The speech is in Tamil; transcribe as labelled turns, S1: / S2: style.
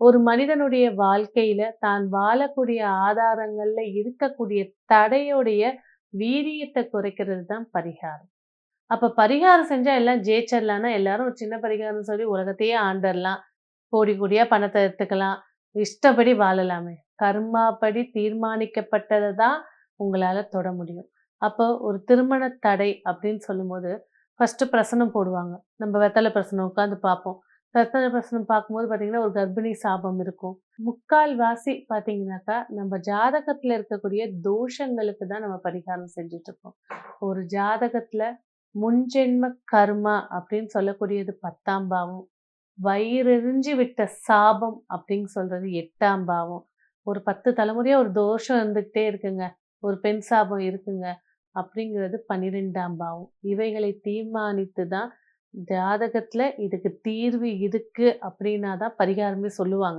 S1: ஒரு மனிதனுடைய வாழ்க்கையில தான் வாழக்கூடிய ஆதாரங்கள்ல இருக்கக்கூடிய தடையுடைய வீரியத்த குறைக்கிறது தான் பரிகாரம். அப்ப பரிகாரம் செஞ்சா எல்லாம் ஜெயிச்சிடலான்னா, எல்லாரும் ஒரு சின்ன பரிகாரம் சொல்லி உலகத்தையே ஆண்டறலாம். கோடி கோடியா பணத்த எடுத்துக்கலாம். இஷ்டப்படி வாழலாமே. கர்மாப்படி தீர்மானிக்கப்பட்டத தான் உங்களால தொட முடியும். அப்போ ஒரு திருமண தடை அப்படின்னு சொல்லும்போது, ஃபர்ஸ்ட்டு பிரசனம் போடுவாங்க. நம்ம வெத்தல பிரசனம் உட்காந்து பார்ப்போம். வெத்தல பிரசனம் பார்க்கும்போது பார்த்தீங்கன்னா, ஒரு கர்ப்பிணி சாபம் இருக்கும். முக்கால்வாசி பார்த்தீங்கன்னாக்கா, நம்ம ஜாதகத்துல இருக்கக்கூடிய தோஷங்களுக்கு தான் நம்ம பரிகாரம் செஞ்சுட்டுருக்கோம். ஒரு ஜாதகத்துல முன்ஜென்ம கர்மா அப்படின்னு சொல்லக்கூடியது 10ஆம் பாவம். வயிறெரிஞ்சு விட்ட சாபம் அப்படின்னு சொல்றது 8ஆம் பாவம். ஒரு 10 தலைமுறையா ஒரு தோஷம் இருந்துகிட்டே இருக்குங்க. ஒரு பெண் சாபம் இருக்குங்க. அப்படிங்கிறது 12ஆம் பாவம். இவைகளை தீர்மானித்து தான் ஜாதகத்துல இதுக்கு தீர்வு இருக்கு அப்படின்னா தான் பரிகாரமே சொல்லுவாங்க.